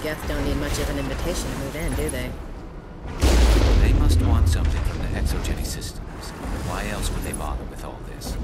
Geth don't need much of an invitation to move in, do they? They must want something from the exogeny systems. Why else would they bother with all this?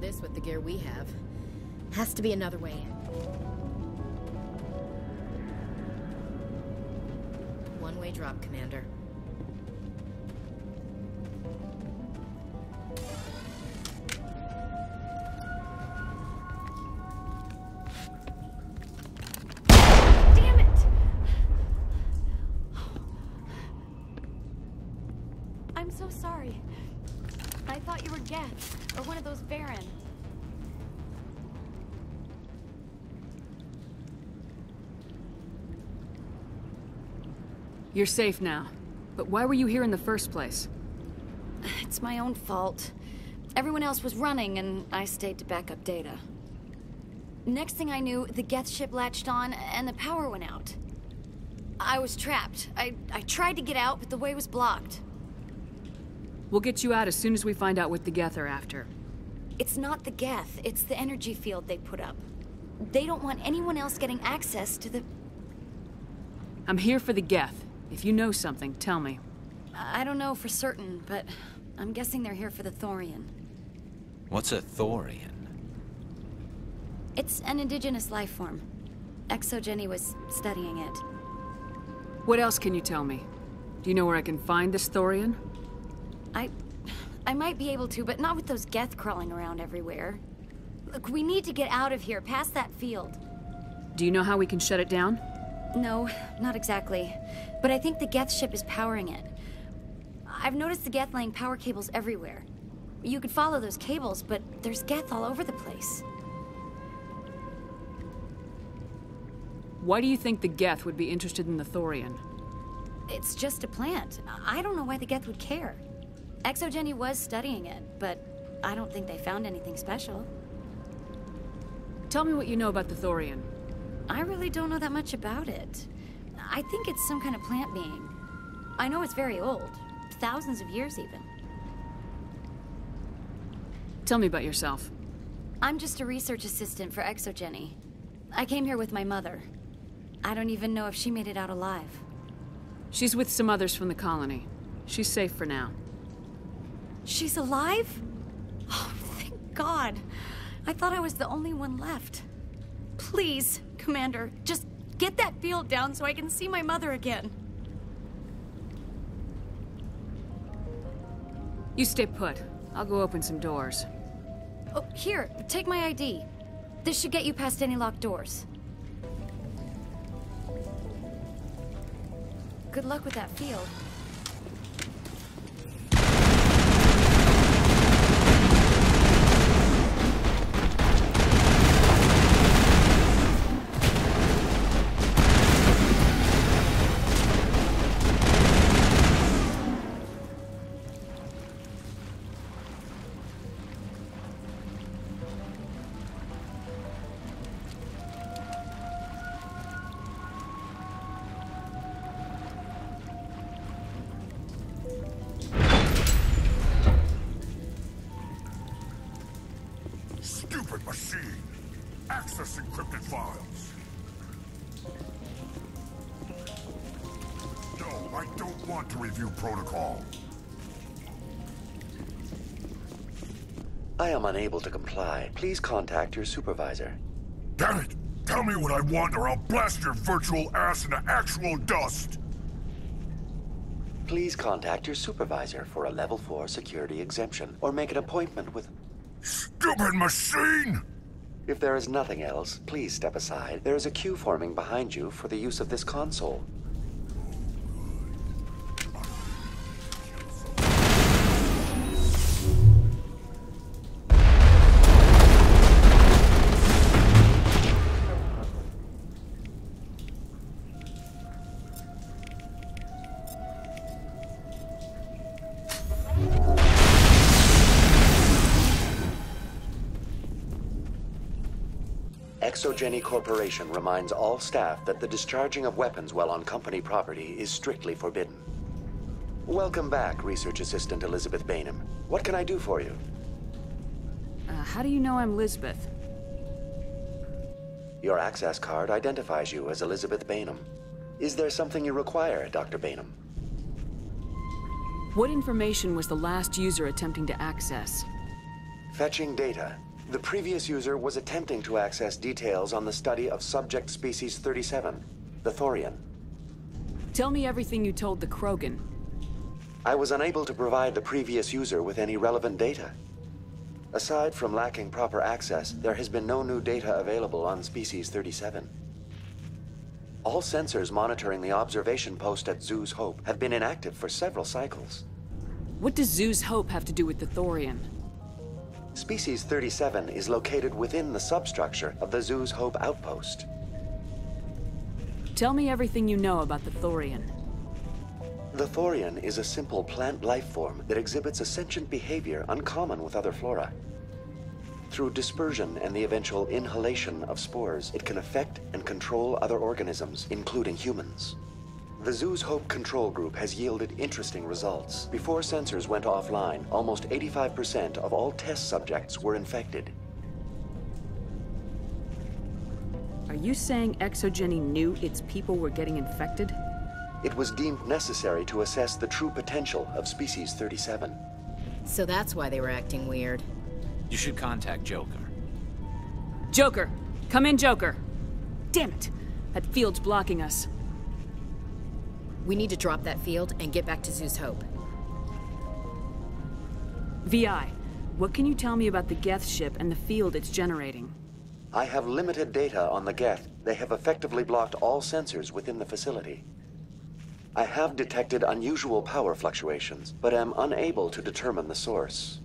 This with the gear we have. Has to be another way. One-way drop, Commander. Damn it! I'm so sorry. I thought you were Geth, or one of those Baron. You're safe now. But why were you here in the first place? It's my own fault. Everyone else was running, and I stayed to back up data. Next thing I knew, the Geth ship latched on, and the power went out. I was trapped. I tried to get out, but the way was blocked. We'll get you out as soon as we find out what the Geth are after. It's not the Geth, it's the energy field they put up. They don't want anyone else getting access to the... I'm here for the Geth. If you know something, tell me. I don't know for certain, but I'm guessing they're here for the Thorian. What's a Thorian? It's an indigenous life form. Exogeny was studying it. What else can you tell me? Do you know where I can find this Thorian? I might be able to, but not with those Geth crawling around everywhere. Look, we need to get out of here, past that field. Do you know how we can shut it down? No, not exactly. But I think the Geth ship is powering it. I've noticed the Geth laying power cables everywhere. You could follow those cables, but there's Geth all over the place. Why do you think the Geth would be interested in the Thorian? It's just a plant. I don't know why the Geth would care. Exogeny was studying it, but I don't think they found anything special. Tell me what you know about the Thorian. I really don't know that much about it. I think it's some kind of plant being. I know it's very old. Thousands of years, even. Tell me about yourself. I'm just a research assistant for Exogeny. I came here with my mother. I don't even know if she made it out alive. She's with some others from the colony. She's safe for now. She's alive? Oh, thank God. I thought I was the only one left. Please, Commander, just get that field down so I can see my mother again. You stay put. I'll go open some doors. Oh, here, take my ID. This should get you past any locked doors. Good luck with that field. files. No, I don't want to review protocol. I am unable to comply. Please contact your supervisor. Damn it! Tell me what I want or I'll blast your virtual ass into actual dust! Please contact your supervisor for a level 4 security exemption, or make an appointment with... Stupid machine! If there is nothing else, please step aside. There is a queue forming behind you for the use of this console. Exogeny Corporation reminds all staff that the discharging of weapons while on company property is strictly forbidden. Welcome back, Research Assistant Elizabeth Bainham. What can I do for you? How do you know I'm Lisbeth? Your access card identifies you as Elizabeth Bainham. Is there something you require, Dr. Bainham? What information was the last user attempting to access? Fetching data. The previous user was attempting to access details on the study of subject species 37, the Thorian. Tell me everything you told the Krogan. I was unable to provide the previous user with any relevant data. Aside from lacking proper access, there has been no new data available on species 37. All sensors monitoring the observation post at Zoo's Hope have been inactive for several cycles. What does Zoo's Hope have to do with the Thorian? Species 37 is located within the substructure of the Zoo's Hope outpost. Tell me everything you know about the Thorian. The Thorian is a simple plant life form that exhibits a sentient behavior uncommon with other flora. Through dispersion and the eventual inhalation of spores, it can affect and control other organisms, including humans. The Zoo's Hope control group has yielded interesting results. Before sensors went offline, almost 85% of all test subjects were infected. Are you saying Exogeny knew its people were getting infected? It was deemed necessary to assess the true potential of species 37. So that's why they were acting weird. You should contact Joker. Joker! Come in, Joker! Damn it! That field's blocking us. We need to drop that field and get back to Zoo's Hope. VI, what can you tell me about the Geth ship and the field it's generating? I have limited data on the Geth. They have effectively blocked all sensors within the facility. I have detected unusual power fluctuations, but am unable to determine the source.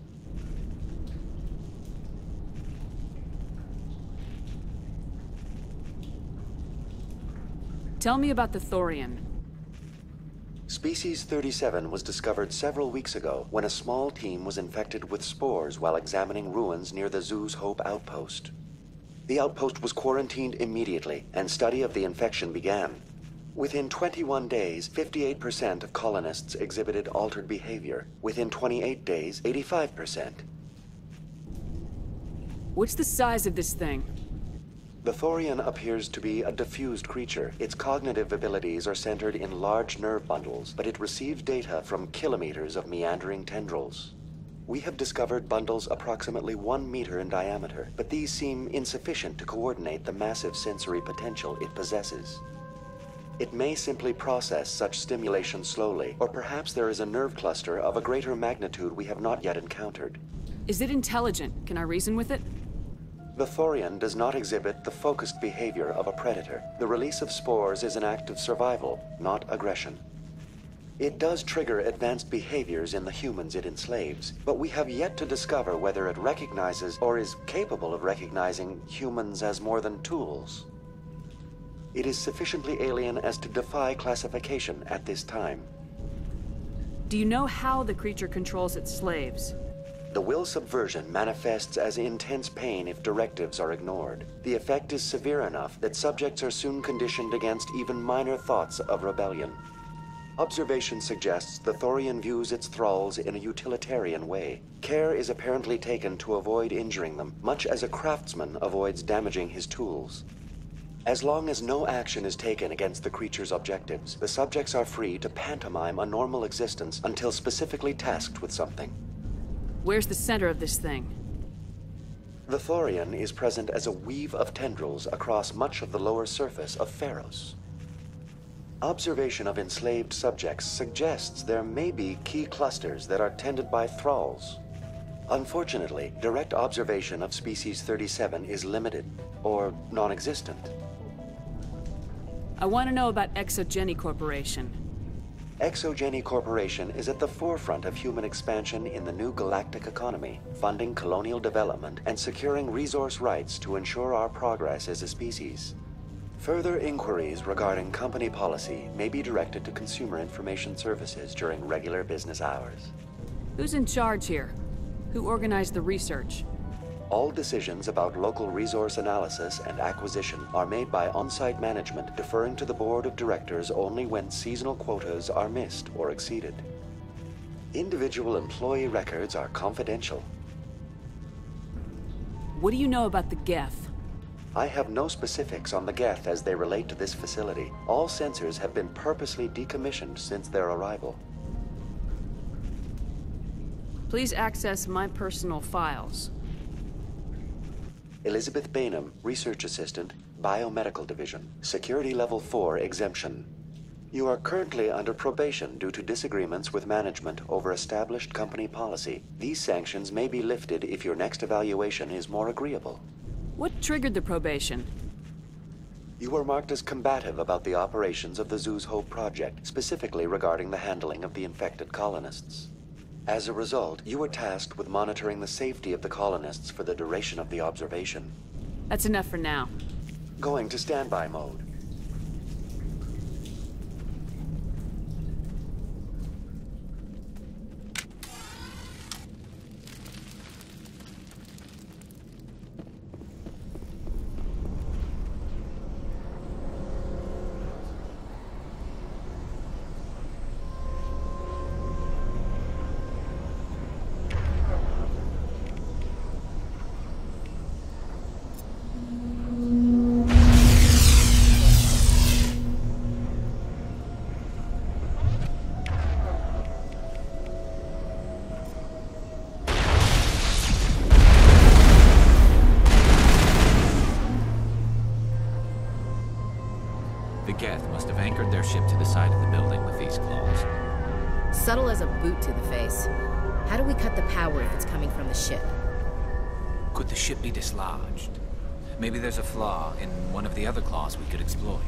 Tell me about the Thorian. Species 37 was discovered several weeks ago when a small team was infected with spores while examining ruins near the Zoo's Hope outpost. The outpost was quarantined immediately, and study of the infection began. Within 21 days, 58% of colonists exhibited altered behavior. Within 28 days, 85%. What's the size of this thing? The Thorian appears to be a diffused creature. Its cognitive abilities are centered in large nerve bundles, but it receives data from kilometers of meandering tendrils. We have discovered bundles approximately 1 meter in diameter, but these seem insufficient to coordinate the massive sensory potential it possesses. It may simply process such stimulation slowly, or perhaps there is a nerve cluster of a greater magnitude we have not yet encountered. Is it intelligent? Can I reason with it? The Thorian does not exhibit the focused behavior of a predator. The release of spores is an act of survival, not aggression. It does trigger advanced behaviors in the humans it enslaves, but we have yet to discover whether it recognizes or is capable of recognizing humans as more than tools. It is sufficiently alien as to defy classification at this time. Do you know how the creature controls its slaves? The will subversion manifests as intense pain if directives are ignored. The effect is severe enough that subjects are soon conditioned against even minor thoughts of rebellion. Observation suggests the Thorian views its thralls in a utilitarian way. Care is apparently taken to avoid injuring them, much as a craftsman avoids damaging his tools. As long as no action is taken against the creature's objectives, the subjects are free to pantomime a normal existence until specifically tasked with something. Where's the center of this thing? The Thorian is present as a weave of tendrils across much of the lower surface of Pharos. Observation of enslaved subjects suggests there may be key clusters that are tended by thralls. Unfortunately, direct observation of species 37 is limited, or non-existent. I want to know about Exogeny Corporation. Exogeny Corporation is at the forefront of human expansion in the new galactic economy, funding colonial development and securing resource rights to ensure our progress as a species. Further inquiries regarding company policy may be directed to Consumer Information Services during regular business hours. Who's in charge here? Who organized the research? All decisions about local resource analysis and acquisition are made by on-site management, deferring to the board of directors only when seasonal quotas are missed or exceeded. Individual employee records are confidential. What do you know about the Geth? I have no specifics on the Geth as they relate to this facility. All sensors have been purposely decommissioned since their arrival. Please access my personal files. Elizabeth Bainham, Research Assistant, Biomedical Division, Security Level 4 exemption. You are currently under probation due to disagreements with management over established company policy. These sanctions may be lifted if your next evaluation is more agreeable. What triggered the probation? You were marked as combative about the operations of the Zoo's Hope project, specifically regarding the handling of the infected colonists. As a result, you were tasked with monitoring the safety of the colonists for the duration of the observation. That's enough for now. Going to standby mode. The Geth must have anchored their ship to the side of the building with these claws. Subtle as a boot to the face. How do we cut the power if it's coming from the ship? Could the ship be dislodged? Maybe there's a flaw in one of the other claws we could exploit.